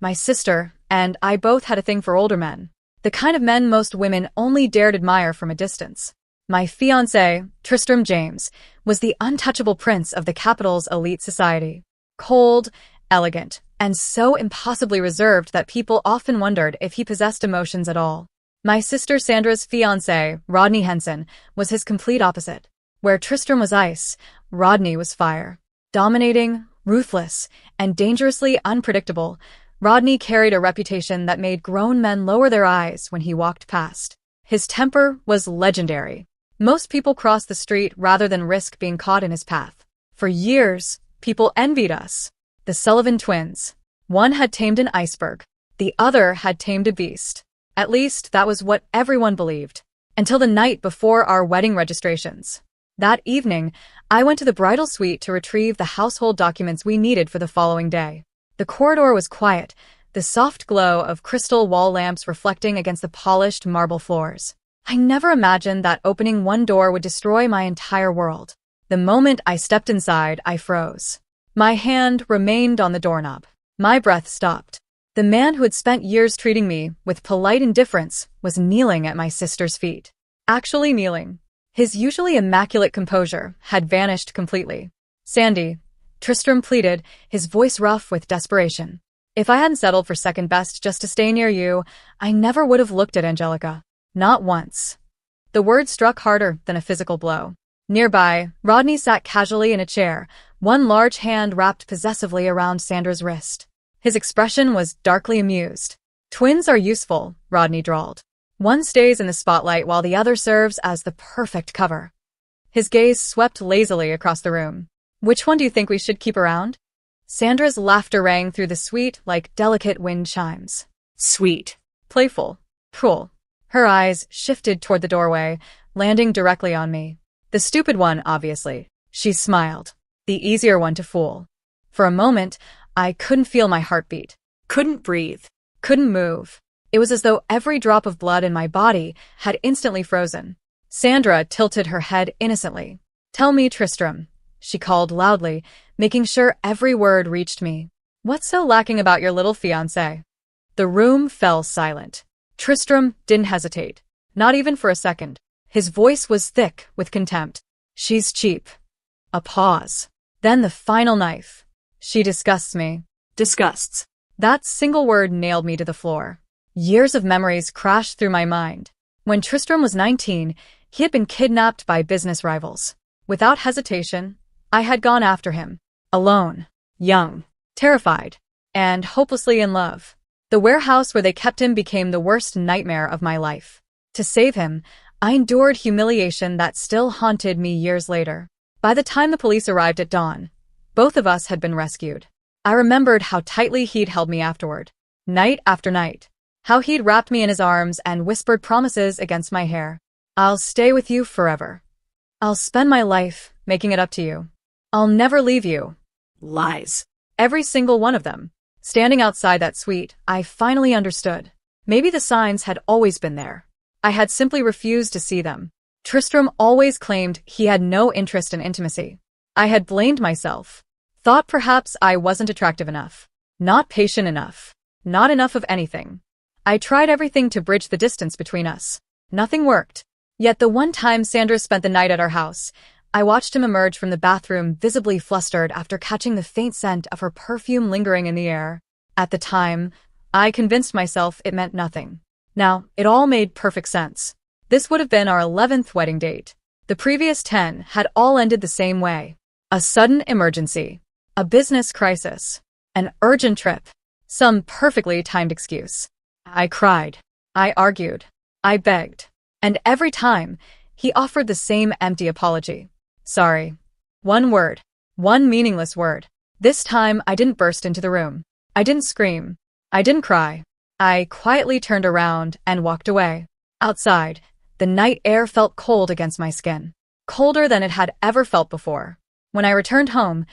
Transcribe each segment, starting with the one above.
my sister, and I both had a thing for older men. The kind of men most women only dared admire from a distance. My fiancé, Tristram James, was the untouchable prince of the capital's elite society. Cold, elegant, and so impossibly reserved that people often wondered if he possessed emotions at all. My sister Sandra's fiancé, Rodney Henson, was his complete opposite. Where Tristram was ice, Rodney was fire. Dominating, ruthless, and dangerously unpredictable, Rodney carried a reputation that made grown men lower their eyes when he walked past. His temper was legendary. Most people crossed the street rather than risk being caught in his path. For years, people envied us. The Sullivan twins. One had tamed an iceberg. The other had tamed a beast. At least that was what everyone believed. Until the night before our wedding registrations. That evening, I went to the bridal suite to retrieve the household documents we needed for the following day. The corridor was quiet, the soft glow of crystal wall lamps reflecting against the polished marble floors. I never imagined that opening one door would destroy my entire world. The moment I stepped inside, I froze. My hand remained on the doorknob. My breath stopped. The man who had spent years treating me with polite indifference was kneeling at my sister's feet. Actually kneeling. His usually immaculate composure had vanished completely. "Sandy," Tristram pleaded, his voice rough with desperation. "If I hadn't settled for second best just to stay near you, I never would have looked at Angelica. Not once." The word struck harder than a physical blow. Nearby, Rodney sat casually in a chair, one large hand wrapped possessively around Sandra's wrist. His expression was darkly amused. "Twins are useful," Rodney drawled. "One stays in the spotlight while the other serves as the perfect cover." His gaze swept lazily across the room. "Which one do you think we should keep around?" Sandra's laughter rang through the suite like delicate wind chimes. Sweet. Playful. Cruel. Her eyes shifted toward the doorway, landing directly on me. "The stupid one, obviously." She smiled. "The easier one to fool." For a moment, I couldn't feel my heartbeat. Couldn't breathe. Couldn't move. It was as though every drop of blood in my body had instantly frozen. Sandra tilted her head innocently. "Tell me, Tristram," she called loudly, making sure every word reached me. "What's so lacking about your little fiancé?" The room fell silent. Tristram didn't hesitate. Not even for a second. His voice was thick with contempt. "She's cheap." A pause. Then the final knife. "She disgusts me." Disgusts. That single word nailed me to the floor. Years of memories crashed through my mind. When Tristram was 19, he had been kidnapped by business rivals. Without hesitation, I had gone after him. Alone, young, terrified, and hopelessly in love. The warehouse where they kept him became the worst nightmare of my life. To save him, I endured humiliation that still haunted me years later. By the time the police arrived at dawn, both of us had been rescued. I remembered how tightly he'd held me afterward, night after night. How he'd wrapped me in his arms and whispered promises against my hair. "I'll stay with you forever. I'll spend my life making it up to you. I'll never leave you." Lies. Every single one of them. Standing outside that suite, I finally understood. Maybe the signs had always been there. I had simply refused to see them. Tristram always claimed he had no interest in intimacy. I had blamed myself. Thought perhaps I wasn't attractive enough. Not patient enough. Not enough of anything. I tried everything to bridge the distance between us. Nothing worked. Yet the one time Sandra spent the night at our house, I watched him emerge from the bathroom visibly flustered after catching the faint scent of her perfume lingering in the air. At the time, I convinced myself it meant nothing. Now, it all made perfect sense. This would have been our 11th wedding date. The previous 10 had all ended the same way. A sudden emergency. A business crisis. An urgent trip. Some perfectly timed excuse. I cried. I argued. I begged. And every time, he offered the same empty apology. Sorry. One word. One meaningless word. This time, I didn't burst into the room. I didn't scream. I didn't cry. I quietly turned around and walked away. Outside, the night air felt cold against my skin. Colder than it had ever felt before. When I returned home,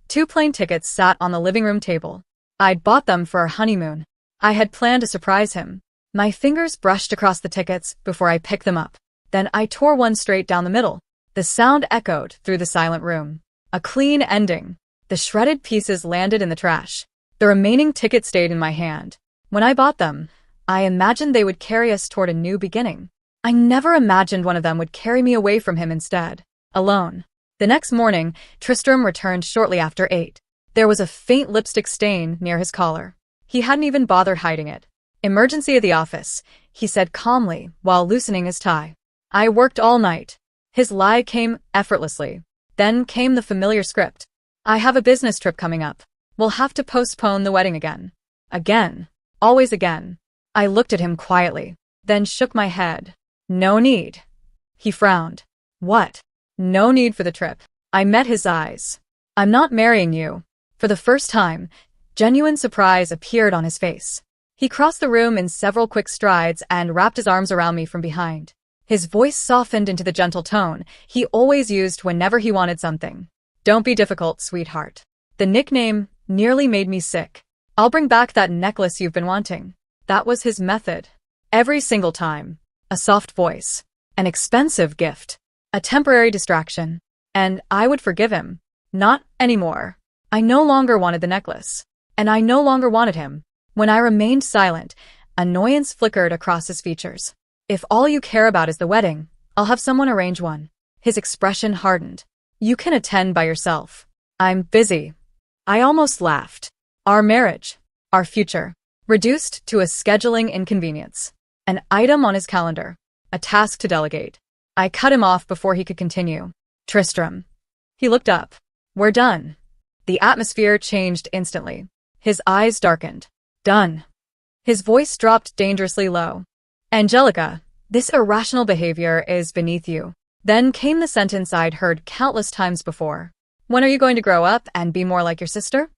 2 plane tickets sat on the living room table. I'd bought them for our honeymoon. I had planned to surprise him. My fingers brushed across the tickets before I picked them up. Then I tore one straight down the middle. The sound echoed through the silent room. A clean ending. The shredded pieces landed in the trash. The remaining tickets stayed in my hand. When I bought them, I imagined they would carry us toward a new beginning. I never imagined one of them would carry me away from him instead, alone. The next morning, Tristram returned shortly after 8. There was a faint lipstick stain near his collar. He hadn't even bothered hiding it. "Emergency at the office," he said calmly while loosening his tie. "I worked all night." His lie came effortlessly. Then came the familiar script. "I have a business trip coming up. We'll have to postpone the wedding again." Again. Always again. I looked at him quietly, then shook my head. "No need." He frowned. "What?" "No need for the trip." I met his eyes. "I'm not marrying you." For the first time, genuine surprise appeared on his face. He crossed the room in several quick strides and wrapped his arms around me from behind. His voice softened into the gentle tone he always used whenever he wanted something. "Don't be difficult, sweetheart." The nickname nearly made me sick. "I'll bring back that necklace you've been wanting." That was his method. Every single time. A soft voice. An expensive gift. A temporary distraction. And I would forgive him. Not anymore. I no longer wanted the necklace. And I no longer wanted him. When I remained silent, annoyance flickered across his features. "If all you care about is the wedding, I'll have someone arrange one." His expression hardened. "You can attend by yourself." "I'm busy." I almost laughed. Our marriage. Our future. Reduced to a scheduling inconvenience. An item on his calendar. A task to delegate. I cut him off before he could continue. "Tristram." He looked up. "We're done." The atmosphere changed instantly. His eyes darkened. "Done." His voice dropped dangerously low. "Angelica, this irrational behavior is beneath you." Then came the sentence I'd heard countless times before. "When are you going to grow up and be more like your sister?"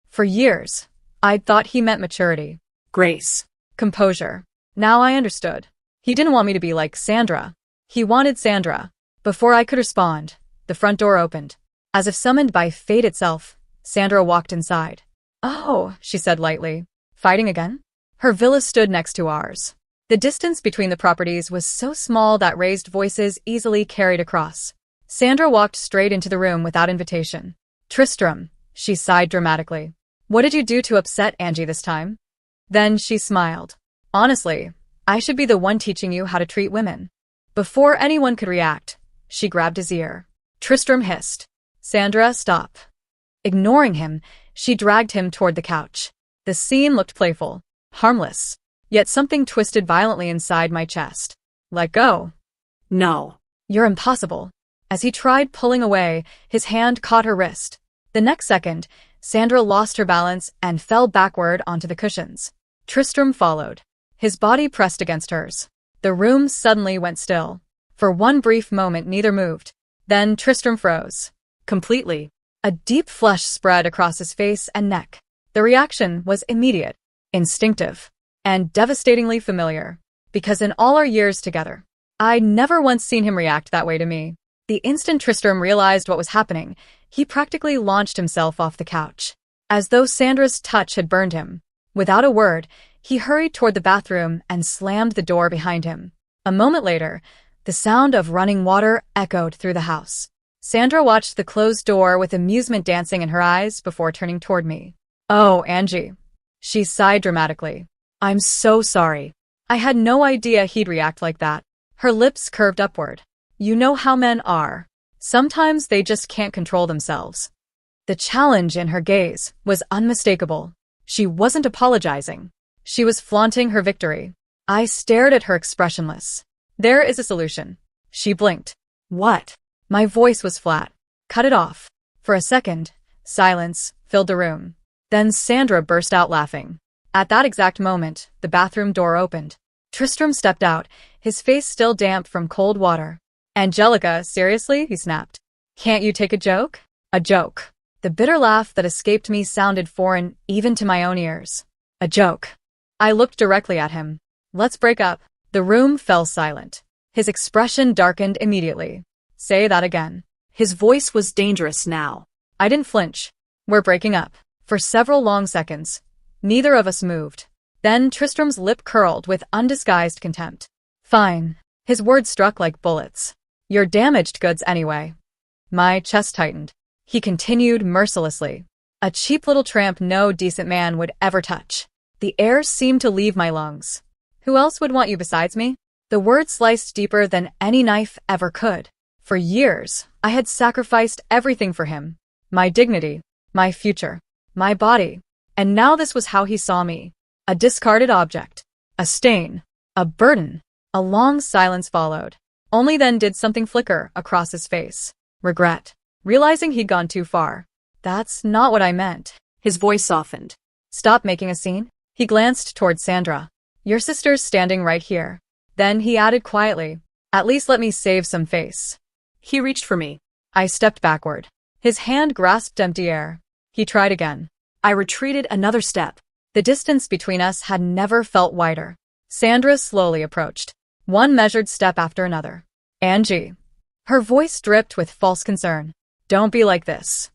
For years, I'd thought he meant maturity. Grace. Composure. Now I understood. He didn't want me to be like Sandra. He wanted Sandra. Before I could respond, the front door opened. As if summoned by fate itself, Sandra walked inside. "Oh," she said lightly. "Fighting again?" Her villa stood next to ours. The distance between the properties was so small that raised voices easily carried across. Sandra walked straight into the room without invitation. "Tristram," she sighed dramatically. "What did you do to upset Angie this time?" Then she smiled. "Honestly, I should be the one teaching you how to treat women." Before anyone could react, she grabbed his ear. Tristram hissed. "Sandra, stop." Ignoring him, she dragged him toward the couch. The scene looked playful, harmless, yet something twisted violently inside my chest. "Let go." No. "You're impossible." As he tried pulling away, his hand caught her wrist. The next second, Sandra lost her balance and fell backward onto the cushions. Tristram followed. His body pressed against hers. The room suddenly went still. For one brief moment, neither moved. Then Tristram froze. Completely. A deep flush spread across his face and neck. The reaction was immediate, instinctive, and devastatingly familiar. Because in all our years together, I'd never once seen him react that way to me. The instant Tristram realized what was happening, he practically launched himself off the couch. As though Sandra's touch had burned him. Without a word, he hurried toward the bathroom and slammed the door behind him. A moment later, the sound of running water echoed through the house. Sandra watched the closed door with amusement dancing in her eyes before turning toward me. "Oh, Angie." She sighed dramatically. "I'm so sorry. I had no idea he'd react like that." Her lips curved upward. "You know how men are. Sometimes they just can't control themselves." The challenge in her gaze was unmistakable. She wasn't apologizing. She was flaunting her victory. I stared at her expressionless. "There is a solution." She blinked. "What?" My voice was flat. "Cut it off." For a second, silence filled the room. Then Sandra burst out laughing. At that exact moment, the bathroom door opened. Tristram stepped out, his face still damp from cold water. "Angelica, seriously?" he snapped. "Can't you take a joke?" A joke. The bitter laugh that escaped me sounded foreign even to my own ears. A joke. I looked directly at him. "Let's break up." The room fell silent. His expression darkened immediately. "Say that again." His voice was dangerous now. I didn't flinch. "We're breaking up." For several long seconds, neither of us moved. Then Tristram's lip curled with undisguised contempt. "Fine." His words struck like bullets. "You're damaged goods anyway." My chest tightened. He continued mercilessly. A cheap little tramp no decent man would ever touch. The air seemed to leave my lungs. Who else would want you besides me? The word sliced deeper than any knife ever could. For years, I had sacrificed everything for him. My dignity, my future, my body. And now this was how he saw me. A discarded object. A stain. A burden. A long silence followed. Only then did something flicker across his face. Regret. Realizing he'd gone too far. That's not what I meant. His voice softened. Stop making a scene. He glanced toward Sandra. Your sister's standing right here. Then he added quietly, at least let me save some face. He reached for me. I stepped backward. His hand grasped empty air. He tried again. I retreated another step. The distance between us had never felt wider. Sandra slowly approached, one measured step after another. Angie. Her voice dripped with false concern. Don't be like this.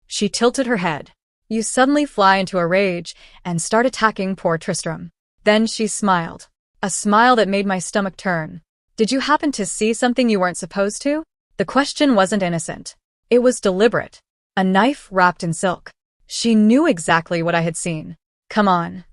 She tilted her head. You suddenly fly into a rage and start attacking poor Tristram. Then she smiled. A smile that made my stomach turn. Did you happen to see something you weren't supposed to? The question wasn't innocent. It was deliberate. A knife wrapped in silk. She knew exactly what I had seen. Come on.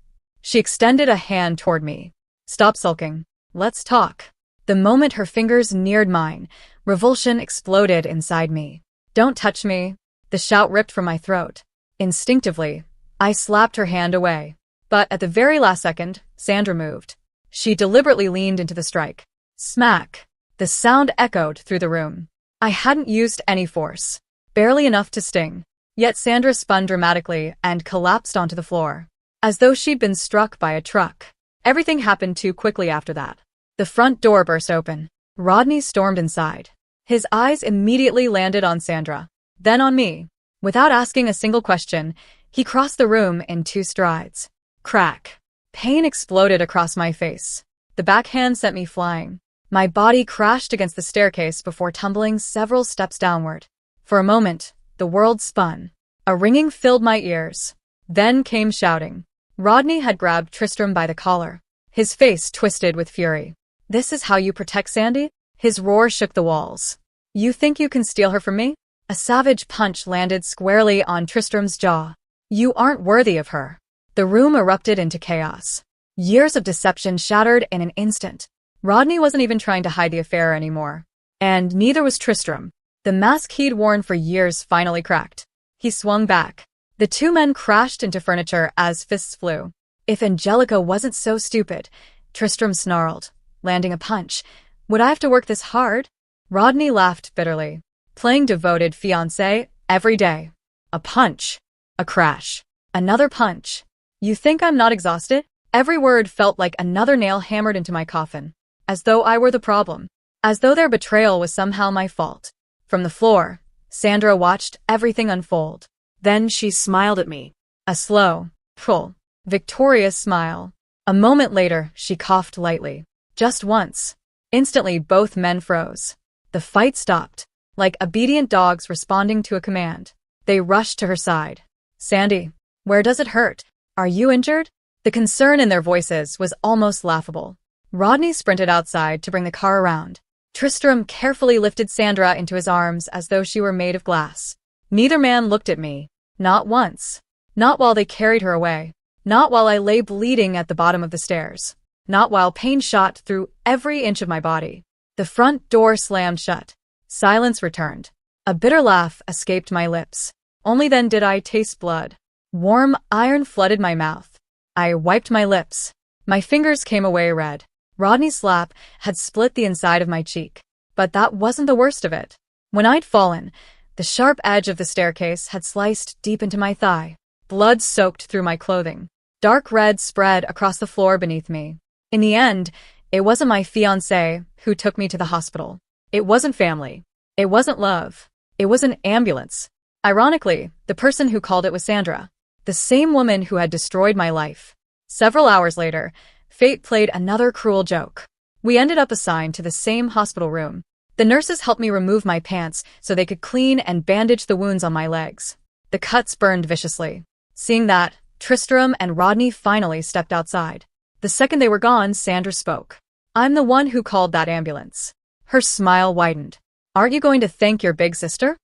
She extended a hand toward me. Stop sulking. Let's talk. The moment her fingers neared mine, revulsion exploded inside me. Don't touch me. The shout ripped from my throat. Instinctively, I slapped her hand away. But at the very last second, Sandra moved. She deliberately leaned into the strike. Smack. The sound echoed through the room. I hadn't used any force. Barely enough to sting. Yet Sandra spun dramatically and collapsed onto the floor. As though she'd been struck by a truck. Everything happened too quickly after that. The front door burst open. Rodney stormed inside. His eyes immediately landed on Sandra. Then on me. Without asking a single question, he crossed the room in 2 strides. Crack. Pain exploded across my face. The backhand sent me flying. My body crashed against the staircase before tumbling several steps downward. For a moment, the world spun. A ringing filled my ears. Then came shouting. Rodney had grabbed Tristram by the collar. His face twisted with fury. This is how you protect Sandy? His roar shook the walls. You think you can steal her from me? A savage punch landed squarely on Tristram's jaw. You aren't worthy of her. The room erupted into chaos. Years of deception shattered in an instant. Rodney wasn't even trying to hide the affair anymore. And neither was Tristram. The mask he'd worn for years finally cracked. He swung back. The 2 men crashed into furniture as fists flew. If Angelica wasn't so stupid, Tristram snarled, landing a punch. Would I have to work this hard? Rodney laughed bitterly. Playing devoted fiancé every day. A punch. A crash. Another punch. You think I'm not exhausted? Every word felt like another nail hammered into my coffin. As though I were the problem. As though their betrayal was somehow my fault. From the floor, Sandra watched everything unfold. Then she smiled at me. A slow, full, victorious smile. A moment later, she coughed lightly. Just once. Instantly, both men froze. The fight stopped. Like obedient dogs responding to a command. They rushed to her side. Sandy, where does it hurt? Are you injured? The concern in their voices was almost laughable. Rodney sprinted outside to bring the car around. Tristram carefully lifted Sandra into his arms as though she were made of glass. Neither man looked at me. Not once. Not while they carried her away. Not while I lay bleeding at the bottom of the stairs. Not while pain shot through every inch of my body. The front door slammed shut. Silence returned. A bitter laugh escaped my lips. Only then did I taste blood. Warm iron flooded my mouth. I wiped my lips. My fingers came away red. Rodney's slap had split the inside of my cheek. But that wasn't the worst of it. When I'd fallen, the sharp edge of the staircase had sliced deep into my thigh. Blood soaked through my clothing. Dark red spread across the floor beneath me. In the end, it wasn't my fiancé who took me to the hospital. It wasn't family. It wasn't love. It was an ambulance. Ironically, the person who called it was Sandra, the same woman who had destroyed my life. Several hours later, fate played another cruel joke. We ended up assigned to the same hospital room. The nurses helped me remove my pants so they could clean and bandage the wounds on my legs. The cuts burned viciously. Seeing that, Tristram and Rodney finally stepped outside. The second they were gone, Sandra spoke. I'm the one who called that ambulance. Her smile widened. Aren't you going to thank your big sister?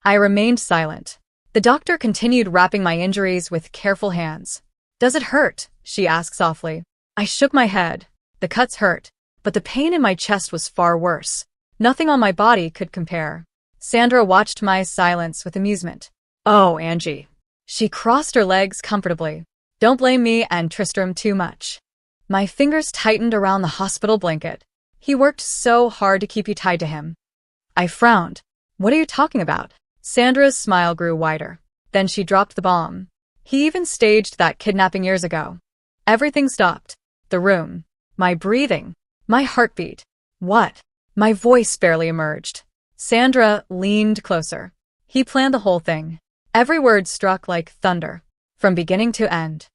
I remained silent. The doctor continued wrapping my injuries with careful hands. Does it hurt? She asked softly. I shook my head. The cuts hurt, but the pain in my chest was far worse. Nothing on my body could compare. Sandra watched my silence with amusement. Oh, Angie. She crossed her legs comfortably. Don't blame me and Tristram too much. My fingers tightened around the hospital blanket. He worked so hard to keep you tied to him. I frowned. What are you talking about? Sandra's smile grew wider. Then she dropped the bomb. He even staged that kidnapping years ago. Everything stopped. The room. My breathing. My heartbeat. What? My voice barely emerged. Sandra leaned closer. He planned the whole thing. Every word struck like thunder, from beginning to end.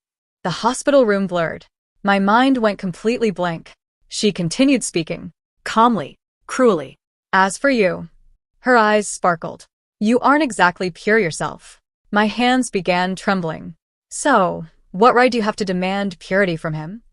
The hospital room blurred. My mind went completely blank. She continued speaking, calmly, cruelly. As for you, her eyes sparkled. You aren't exactly pure yourself. My hands began trembling. So, what right do you have to demand purity from him?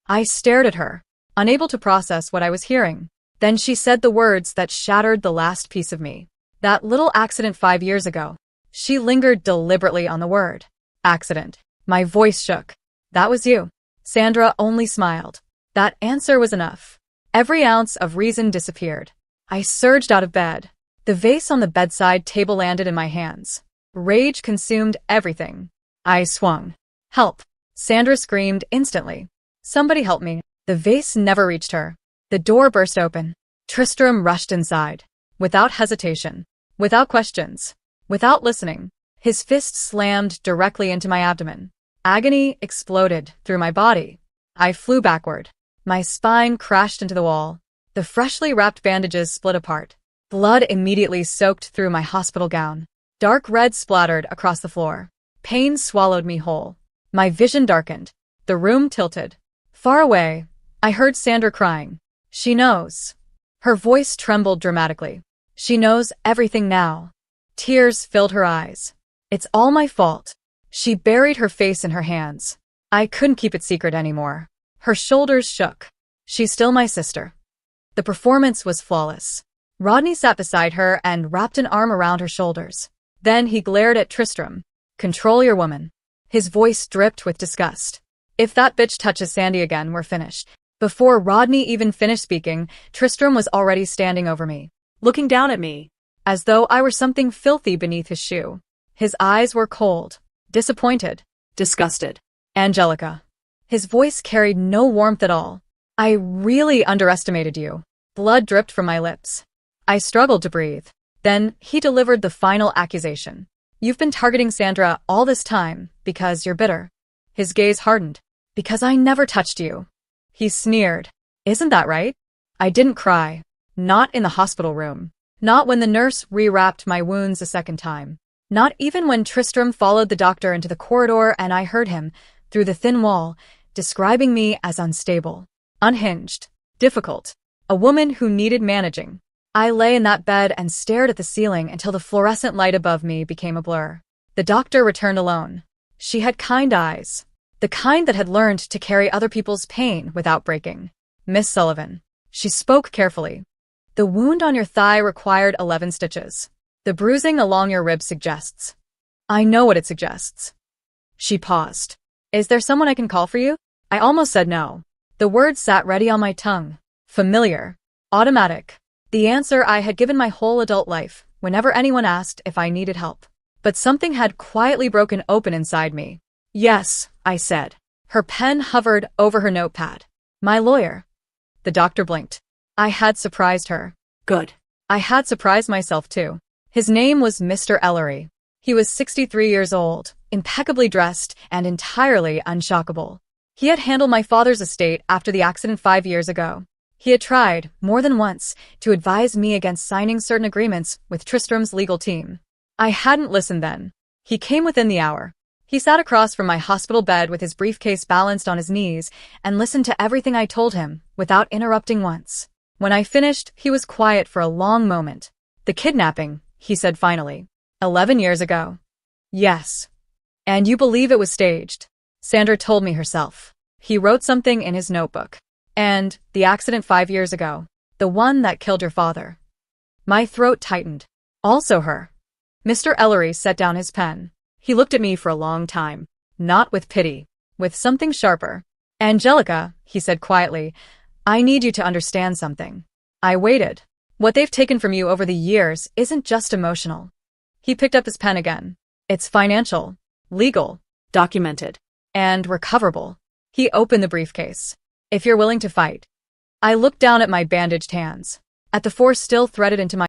I stared at her, unable to process what I was hearing. Then she said the words that shattered the last piece of me. That little accident 5 years ago. She lingered deliberately on the word. Accident. My voice shook. That was you. Sandra only smiled. That answer was enough. Every ounce of reason disappeared. I surged out of bed. The vase on the bedside table landed in my hands. Rage consumed everything. I swung. Help! Sandra screamed instantly. Somebody help me. The vase never reached her. The door burst open. Tristram rushed inside. Without hesitation. Without questions. Without listening. His fist slammed directly into my abdomen. Agony exploded through my body. I flew backward. My spine crashed into the wall. The freshly wrapped bandages split apart. Blood immediately soaked through my hospital gown. Dark red splattered across the floor. Pain swallowed me whole. My vision darkened. The room tilted. Far away, I heard Sandra crying. She knows. Her voice trembled dramatically. She knows everything now. Tears filled her eyes. It's all my fault. She buried her face in her hands. I couldn't keep it secret anymore. Her shoulders shook. She's still my sister. The performance was flawless. Rodney sat beside her and wrapped an arm around her shoulders. Then he glared at Tristram. Control your woman. His voice dripped with disgust. If that bitch touches Sandy again, we're finished. Before Rodney even finished speaking, Tristram was already standing over me, Looking down at me. as though I were something filthy beneath his shoe. His eyes were cold, disappointed, Disgusted. Angelica. His voice carried no warmth at all. I really underestimated you. Blood dripped from my lips. I struggled to breathe. Then he delivered the final accusation. You've been targeting Sandra all this time because you're bitter. His gaze hardened. Because I never touched you. He sneered. Isn't that right? I didn't cry. Not in the hospital room. Not when the nurse rewrapped my wounds a second time. Not even when Tristram followed the doctor into the corridor and I heard him, through the thin wall, describing me as unstable, unhinged, difficult, a woman who needed managing. I lay in that bed and stared at the ceiling until the fluorescent light above me became a blur. The doctor returned alone. She had kind eyes. The kind that had learned to carry other people's pain without breaking. Miss Sullivan. She spoke carefully. The wound on your thigh required 11 stitches. The bruising along your ribs suggests. I know what it suggests. She paused. Is there someone I can call for you? I almost said no. The words sat ready on my tongue. Familiar. Automatic. The answer I had given my whole adult life, whenever anyone asked if I needed help. But something had quietly broken open inside me. Yes, I said. Her pen hovered over her notepad. My lawyer. The doctor blinked. I had surprised her. Good. I had surprised myself too. His name was Mr. Ellery. He was 63 years old, impeccably dressed, and entirely unshockable. He had handled my father's estate after the accident 5 years ago. He had tried, more than once, to advise me against signing certain agreements with Tristram's legal team. I hadn't listened then. He came within the hour. He sat across from my hospital bed with his briefcase balanced on his knees and listened to everything I told him without interrupting once. When I finished, he was quiet for a long moment. The kidnapping, he said finally. 11 years ago. Yes. And you believe it was staged? Sandra told me herself. He wrote something in his notebook. And the accident 5 years ago. The one that killed your father. My throat tightened. Also her. Mr. Ellery set down his pen. He looked at me for a long time. Not with pity. With something sharper. Angelica, he said quietly, I need you to understand something. I waited. What they've taken from you over the years isn't just emotional. He picked up his pen again. It's financial, legal, Documented. and recoverable. He opened the briefcase. If you're willing to fight. I looked down at my bandaged hands. At the force still threaded into my